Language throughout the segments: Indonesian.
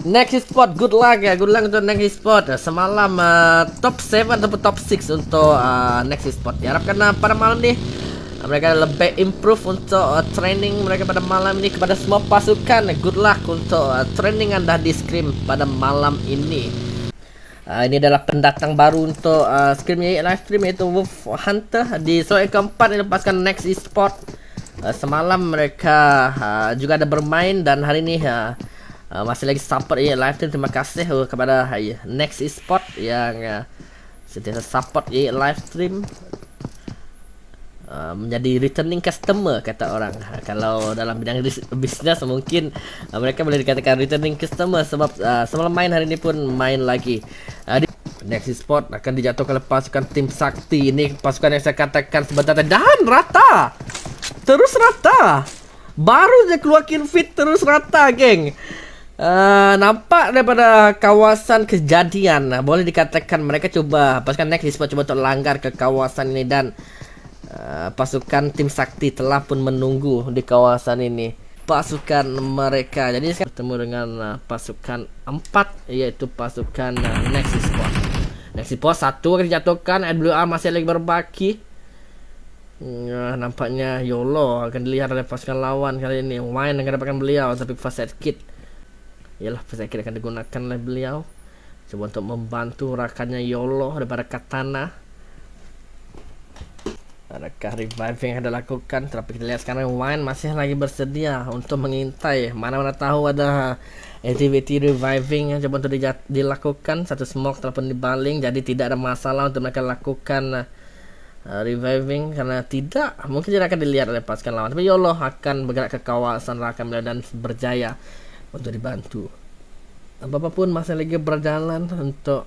Next spot, good luck ya, good luck untuk next spot. Semalam top 7 ataupun top 6 untuk next spot. Diharapkan pada malam nih mereka lebih improve untuk training mereka pada malam ini. Kepada semua pasukan, good luck untuk training Anda di Scrim pada malam ini. Ini adalah pendatang baru untuk Scrim live stream, yaitu Wolf Hunter. Di slot keempat ini lepaskan next spot. Semalam mereka juga ada bermain, dan hari ini masih lagi support live stream. Terima kasih kepada next spot yang sentiasa support live stream, menjadi returning customer kata orang. Kalau dalam bidang bisnis mungkin mereka boleh dikatakan returning customer, sebab semalam main, hari ini pun main lagi. Next spot akan dijatuhkan oleh pasukan tim Sakti. Ini pasukan yang saya katakan sebentar tadi, dan rata, terus rata, baru aja keluar kill feed terus rata, geng. Nampak daripada kawasan kejadian, boleh dikatakan mereka coba, pasukan next spot coba untuk langgar ke kawasan ini, dan pasukan tim Sakti telah pun menunggu di kawasan ini pasukan mereka. Jadi sekarang bertemu dengan pasukan 4, yaitu pasukan next spot. Next spot satu akan dijatuhkan, NWA masih lagi berbaki. Nampaknya YOLO akan dilihat oleh pasukan lawan kali ini. Wine akan dapatkan beliau, tapi first aid kit, ialah first aid kit akan digunakan oleh beliau, coba untuk membantu rakannya YOLO daripada Katana. Adakah reviving yang ada lakukan? Tapi kita lihat sekarang Wine masih lagi bersedia untuk mengintai. Mana-mana tahu ada activity reviving yang coba untuk dilakukan. Satu smoke telah pun dibaling, jadi tidak ada masalah untuk mereka lakukan reviving, karena mungkin tidak akan dilihat oleh pasukan lawan. Tapi YOLO akan bergerak ke kawasan rakan beliau dan berjaya untuk dibantu. Apapun masih lagi berjalan untuk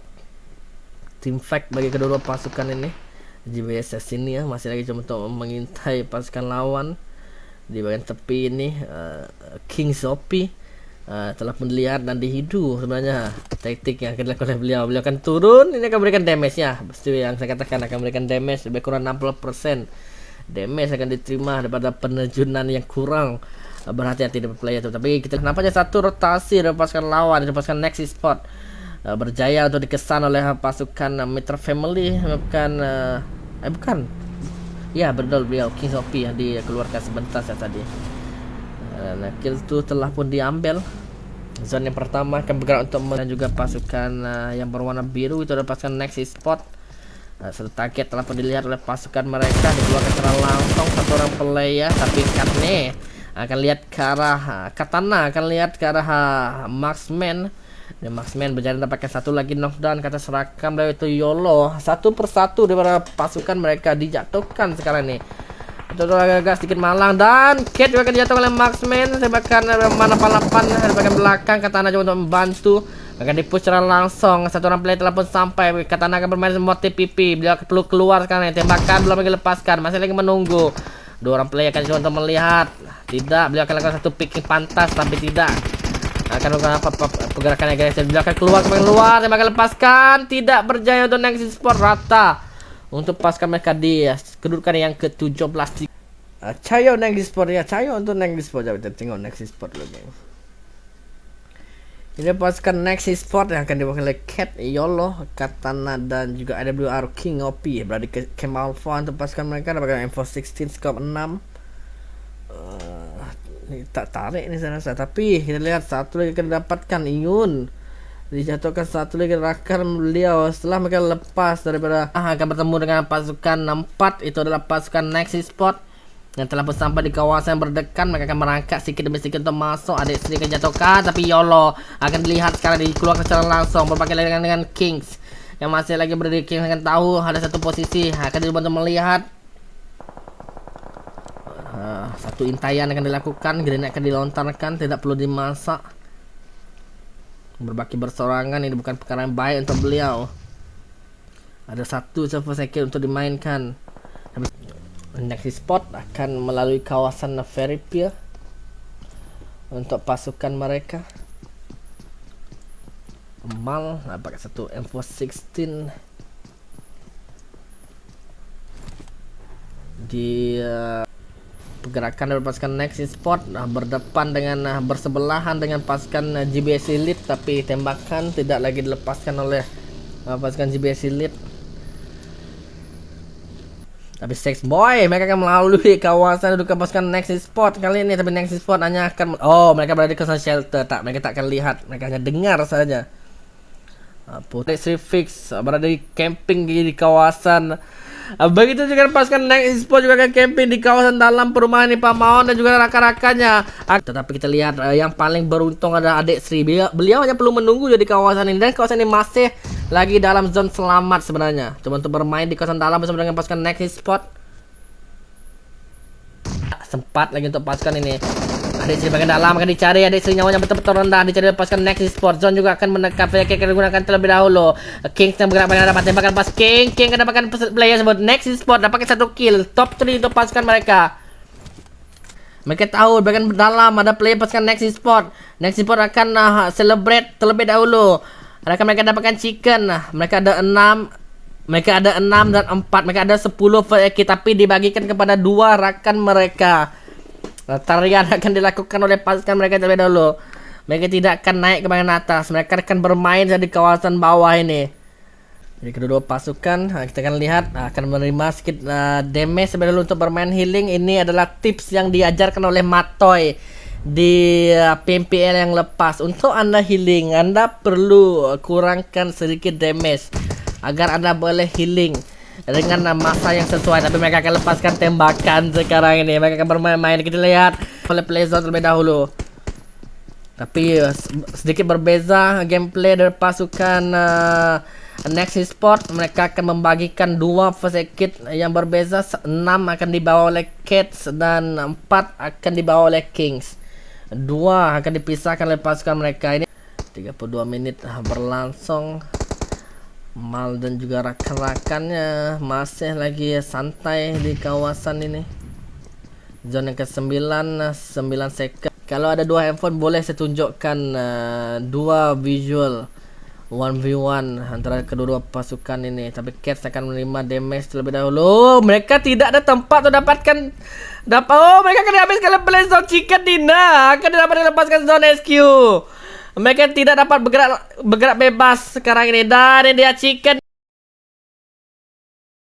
team fight bagi kedua pasukan ini. GBSS ini masih lagi coba untuk mengintai pasukan lawan di bagian tepi ini. King Zopi telah pun dilihat dan dihidu sebenarnya taktik yang akan dilakukan oleh beliau. Beliau akan turun, ini akan memberikan damage nya. Pasti yang saya katakan akan memberikan damage lebih kurang 60%. Damage akan diterima daripada penerjunan yang kurang berhati-hati dari player itu. Tapi kita nampaknya satu rotasi dari pasukan lawan, dari pasukan next spot berjaya untuk dikesan oleh pasukan Mitra Family. Bukan ya, betul, beliau King Sophie yang dikeluarkan sebentar saat tadi. Nah, kill itu telah pun diambil. Zone yang pertama akan bergerak untuk dan juga pasukan yang berwarna biru itu adalah pasukan next spot. Satu target telah pun dilihat oleh pasukan mereka, dikeluarkan secara langsung satu orang player, tapi Katne akan lihat ke arah Katana, akan lihat ke arah Marksman. Dan Marksman berjalan dapatkan satu lagi knockdown kata serakam dari itu YOLO. Satu persatu daripada pasukan mereka dijatuhkan sekarang ini. Itu agak sedikit malang, dan Kate juga akan dijatuhkan oleh Marksman. Tembakan mana palapan di bagian belakang, Katana juga untuk membantu. Akan dipush secara langsung. Satu orang player telah pun sampai. Katana akan bermain motif pipi. Beliau perlu keluar sekarang. Tembakan belum lagi lepaskan, masih lagi menunggu. Dua orang player akan coba untuk melihat. Tidak, beliau akan lakukan satu picking pantas, tapi tidak akan melakukan apa pergerakan agresif. Beliau akan keluar ke luar, tembakan lepaskan, tidak berjaya untuk next spot. Rata untuk pasukan mereka di kedudukan yang ke-17. Cayo next spot ya, Cayo untuk next spot. Kita tengok next spot dulu, geng. Ini pasukan next spot yang akan diwakili oleh Cat, YOLO, Katana, dan juga AWR King OP berada di Camp Alpha. Untuk pasukan mereka dapatkan M416 scope 6. Ini tak tarik ini saya rasa, tapi kita lihat satu lagi akan didapatkan. Iun dijatuhkan satu lagi rakan beliau setelah mereka lepas daripada akan bertemu dengan pasukan 4. Itu adalah pasukan next spot yang telah pun sampai di kawasan berdekatan. Mereka akan merangkak sedikit demi sedikit untuk masuk. Adik sedikit jatuhkan, tapi YOLO akan dilihat sekarang dikeluarkan secara langsung berpakai dengan Kings yang masih lagi berdiri. Kings akan tahu ada satu posisi, akan dibantu melihat. Satu intaian akan dilakukan, grenade akan dilontarkan, tidak perlu dimasak. Berbagi bersorangan ini bukan perkara yang baik untuk beliau. Ada satu server secure untuk dimainkan. Next spot akan melalui kawasan Ferry Pier untuk pasukan mereka. Mal pakai satu M416 di pergerakan dari pasukan Next Sport berdepan dengan bersebelahan dengan pasukan GBS Elite, tapi tembakan tidak lagi dilepaskan oleh pasukan GBS Elite. Tapi Sex Boy mereka akan melalui kawasan dudukan pasukan Next Sport kali ini, tapi Next Sport hanya akan mereka berada di kawasan shelter, mereka tak akan lihat, mereka hanya dengar saja. Putri Fix berada di camping di kawasan. Begitu juga pasukan Next Sport juga akan camping di kawasan dalam perumahan Pak Maon dan juga rakan-rakannya. Tetapi kita lihat yang paling beruntung adalah Adik Sri. Beliau hanya perlu menunggu di kawasan ini, dan kawasan ini masih lagi dalam zone selamat sebenarnya. Coba untuk bermain di kawasan dalam bersama dengan pasukan Next Sport. Sempat lagi untuk pasukan ini. Adik Sri bagian dalam akan dicari, Adik Sri nyawanya betul-betul rendah, dicari pasukan Next Sport. Zone juga akan mendekat, player King akan digunakan terlebih dahulu. King yang bergerak pada dapat tembakan pas King akan dapatkan player sebut Next Sport dapatkan 1 kill, top 3 untuk pasukan mereka. Mereka tahu bagian dalam ada player pasukan Next Sport. Next Sport akan celebrate terlebih dahulu. Akan mereka dapatkan chicken. Mereka ada 6 dan 4. Mereka ada 10 first kit, tapi dibagikan kepada 2 rakan mereka. Tarian akan dilakukan oleh pasukan mereka terlebih dahulu. Mereka tidak akan naik ke bagian atas, mereka akan bermain di kawasan bawah ini. Jadi kedua pasukan kita akan lihat akan menerima sedikit damage terlebih dahulu untuk bermain healing. Ini adalah tips yang diajarkan oleh Matoy di PMPL yang lepas. Untuk Anda healing, Anda perlu kurangkan sedikit damage agar Anda boleh healing dengan masa yang sesuai. Tapi mereka akan lepaskan tembakan sekarang ini. Mereka akan bermain-main. Kita lihat oleh playzone terlebih dahulu. Tapi sedikit berbeza gameplay dari pasukan Next Sport. Mereka akan membagikan 2 first aid kit yang berbeza. 6 akan dibawa oleh Cats dan 4 akan dibawa oleh Kings. 2 akan dipisahkan oleh pasukan mereka ini. 32 menit berlangsung. Mal dan juga rakan-rakannya masih lagi santai di kawasan ini. Zone yang ke-9, 9 second. Kalau ada 2 handphone boleh saya tunjukkan 2 visual 1v1 antara kedua pasukan ini. Tapi Cats akan menerima damage terlebih dahulu. Mereka tidak ada tempat untuk dapatkan mereka akan dihabiskan oleh play zone chicken Dina. Akan didapatkan lepaskan zone SQ. Mereka tidak dapat bergerak bebas sekarang ini. Dan dia chicken